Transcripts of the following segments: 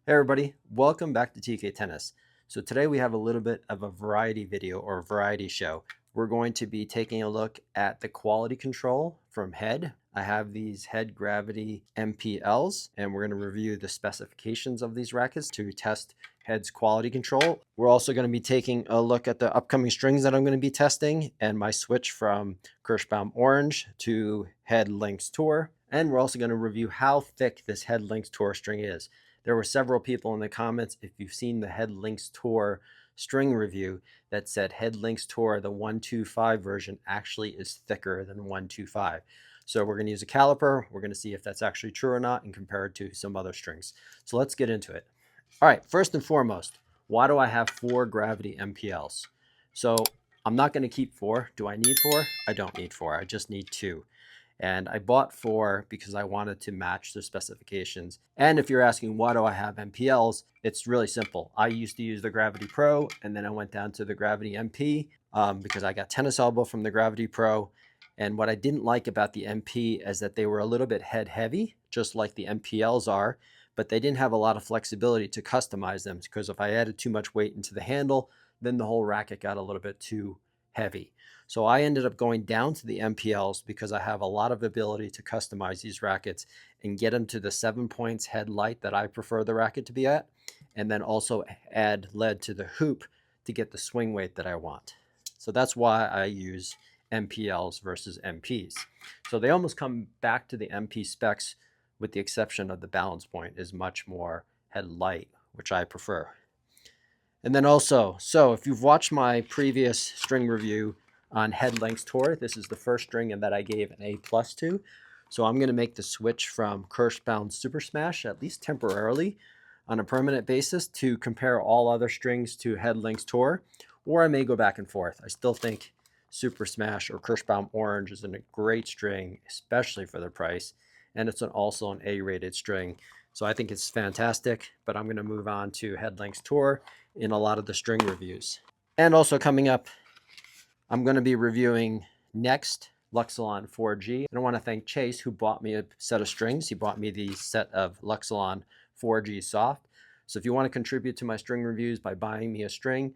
Hey everybody, welcome back to TK Tennis. So today we have a little bit of a variety video or variety show. We're going to be taking a look at the quality control from Head. I have these Head Gravity MPLs and we're going to review the specifications of these rackets to test Head's quality control. We're also going to be taking a look at the upcoming strings that I'm going to be testing and my switch from Kirschbaum Orange to Head Lynx Tour. And we're also going to review how thick this Head Lynx Tour string is. There were several people in the comments, if you've seen the Head Lynx Tour string review, that said Head Lynx Tour, the 125 version, actually is thicker than 125. So we're going to use a caliper. We're going to see if that's actually true or not and compare it to some other strings. So let's get into it. All right, first and foremost, why do I have 4 Gravity MPLs? So I'm not going to keep 4. Do I need 4? I don't need 4. I just need 2. And I bought 4 because I wanted to match the specifications. And if you're asking why do I have MPLs, it's really simple. I used to use the Gravity Pro and then I went down to the Gravity MP because I got tennis elbow from the Gravity Pro. And what I didn't like about the MP is that they were a little bit head heavy, just like the MPLs are, but they didn't have a lot of flexibility to customize them because if I added too much weight into the handle, then the whole racket got a little bit too heavy. So I ended up going down to the MPLs because I have a lot of ability to customize these rackets and get them to the 7 points head light that I prefer the racket to be at, and then also add lead to the hoop to get the swing weight that I want. So that's why I use MPLs versus MPs. So they almost come back to the MP specs with the exception of the balance point is much more head light, which I prefer. And then also, so if you've watched my previous string review on Head Lynx Tour, this is the first string that I gave an A+ to. So I'm going to make the switch from Kirschbaum Super Smash, at least temporarily, on a permanent basis to compare all other strings to Head Lynx Tour, or I may go back and forth. I still think Super Smash or Kirschbaum Orange is a great string, especially for the price, and it's also an A-rated string. So I think it's fantastic, but I'm going to move on to Head Lynx Tour in a lot of the string reviews. And also coming up, I'm going to be reviewing next Luxilon 4G. And I want to thank Chase who bought me a set of strings. He bought me the set of Luxilon 4G soft. So if you want to contribute to my string reviews by buying me a string,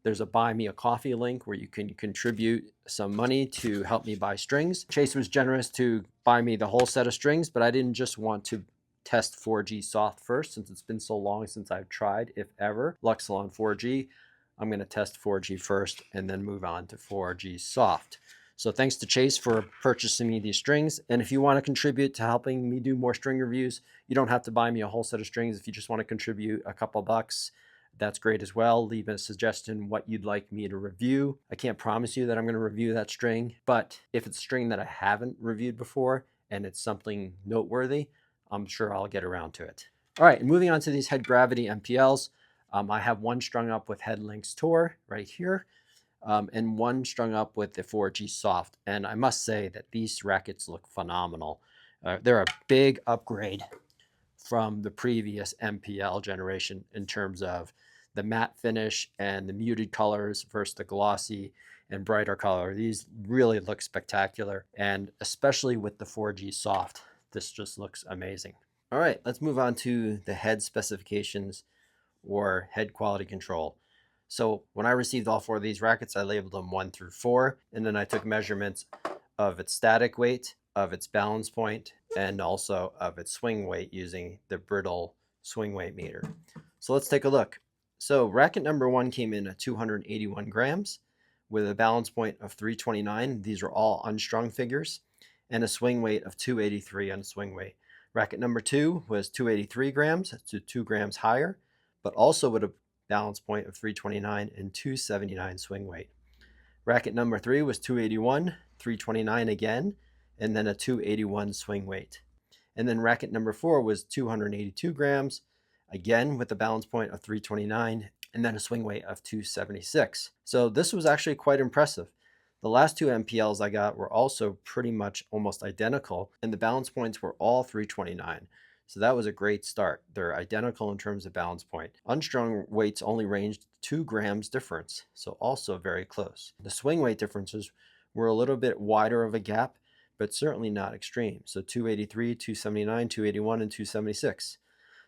there's a buy me a coffee link where you can contribute some money to help me buy strings. Chase was generous to buy me the whole set of strings, but I didn't just want to test 4G soft first since it's been so long since I've tried, if ever, Luxilon 4G. I'm going to test 4G first and then move on to 4G soft. So thanks to Chase for purchasing me these strings. And if you want to contribute to helping me do more string reviews, you don't have to buy me a whole set of strings. If you just want to contribute a couple bucks, that's great as well. Leave a suggestion what you'd like me to review. I can't promise you that I'm going to review that string, but if it's a string that I haven't reviewed before and it's something noteworthy, I'm sure I'll get around to it. All right, moving on to these Head Gravity MPLs. I have one strung up with Head Lynx Tour right here, and one strung up with the 4G Soft. And I must say that these rackets look phenomenal. They're a big upgrade from the previous MPL generation in terms of the matte finish and the muted colors versus the glossy and brighter color. These really look spectacular, and especially with the 4G Soft, this just looks amazing. All right, let's move on to the head specifications or head quality control. So when I received all 4 of these rackets, I labeled them 1 through 4, and then I took measurements of its static weight, of its balance point, and also of its swing weight using the brittle swing weight meter. So let's take a look. So racket number 1 came in at 281 grams with a balance point of 329. These are all unstrung figures, and a swing weight of 283 on swing weight. Racket number 2 was 283 grams, so 2 grams higher, but also with a balance point of 329 and 279 swing weight. Racket number 3 was 281, 329 again, and then a 281 swing weight. And then racket number 4 was 282 grams, again with a balance point of 329, and then a swing weight of 276. So this was actually quite impressive. The last 2 MPLs I got were also pretty much almost identical, and the balance points were all 329. So that was a great start. They're identical in terms of balance point. Unstrung weights only ranged 2 grams difference, so also very close. The swing weight differences were a little bit wider of a gap, but certainly not extreme. So 283, 279, 281, and 276.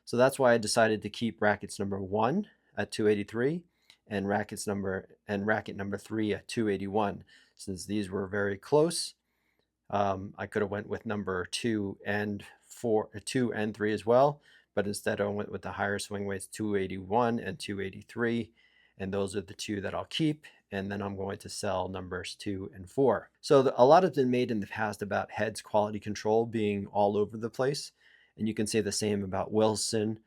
So that's why I decided to keep rackets number 1 at 283 and racket number 3 at 281. Since these were very close, I could have went with number 2 and 3 as well, but instead I went with the higher swing weights, 281 and 283, and those are the two that I'll keep. And then I'm going to sell numbers 2 and 4. So a lot has been made in the past about Head's quality control being all over the place, and you can say the same about Wilson.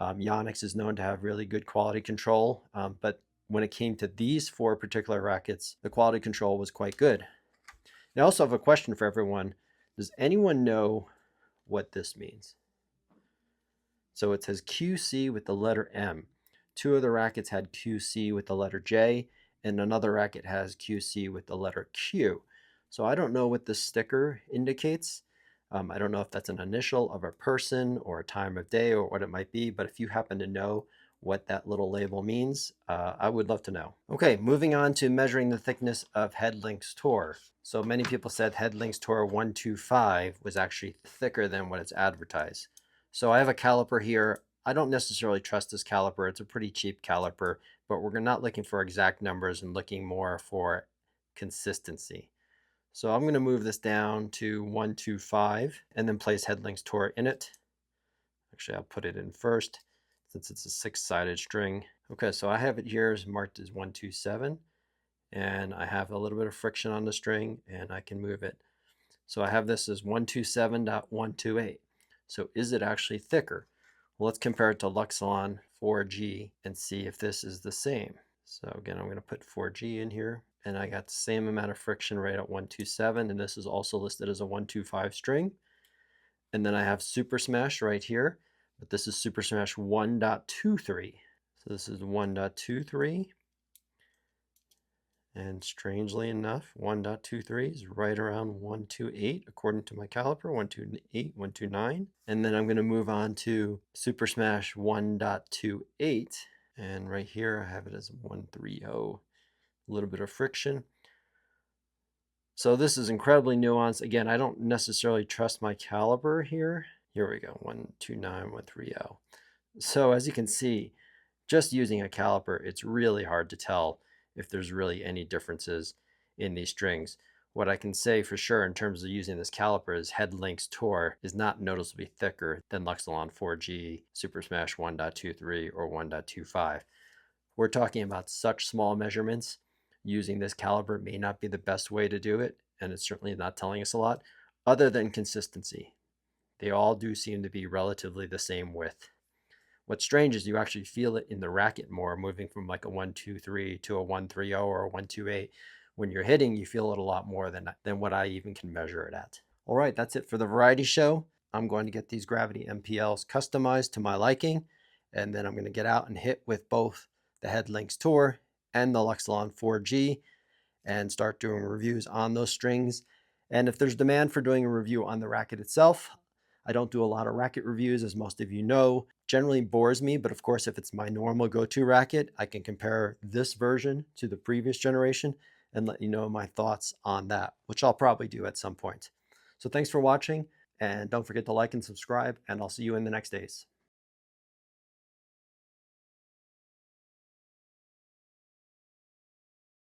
Yonex is known to have really good quality control, but when it came to these 4 particular rackets, the quality control was quite good. I also have a question for everyone. Does anyone know what this means? So it says QC with the letter M. 2 of the rackets had QC with the letter J, and another racket has QC with the letter Q. So I don't know what this sticker indicates. I don't know if that's an initial of a person or a time of day or what it might be, but if you happen to know what that little label means, I would love to know. Okay, moving on to measuring the thickness of Head Lynx Tour. So many people said Head Lynx Tour 125 was actually thicker than what it's advertised. So I have a caliper here. I don't necessarily trust this caliper. It's a pretty cheap caliper, but we're not looking for exact numbers and looking more for consistency. So I'm going to move this down to 125 and then place Head Lynx Tour in it. Actually, I'll put it in first since it's a 6-sided string. Okay, so I have it here as marked as 127, and I have a little bit of friction on the string, and I can move it. So I have this as 127.128. So is it actually thicker? Well, let's compare it to Luxilon 4G and see if this is the same. So again, I'm going to put 4G in here, and I got the same amount of friction right at 127, and this is also listed as a 125 string. And then I have Super Smash right here, but this is Super Smash 1.23. So this is 1.23. And strangely enough, 1.23 is right around 128 according to my caliper, 128, 129. And then I'm going to move on to Super Smash 1.28. And right here I have it as 130, a little bit of friction. So this is incredibly nuanced. Again, I don't necessarily trust my caliper here. Here we go, 129, 130. So as you can see, just using a caliper, it's really hard to tell if there's really any differences in these strings. What I can say for sure in terms of using this caliper is Head Lynx Tour is not noticeably thicker than Luxilon 4G, Super Smash 1.23, or 1.25. We're talking about such small measurements. Using this caliper may not be the best way to do it, and it's certainly not telling us a lot, other than consistency. They all do seem to be relatively the same width. What's strange is you actually feel it in the racket more, moving from like a 123 to a 130 or a 128. When you're hitting, you feel it a lot more than what I even can measure it at. All right, that's it for the variety show. I'm going to get these Gravity MPLs customized to my liking, and then I'm going to get out and hit with both the Head Lynx Tour and the Luxilon 4G and start doing reviews on those strings. And if there's demand for doing a review on the racket itself, I don't do a lot of racket reviews, as most of you know. Generally bores me, but of course, if it's my normal go-to racket, I can compare this version to the previous generation and let you know my thoughts on that, which I'll probably do at some point. So thanks for watching, and don't forget to like and subscribe, and I'll see you in the next days.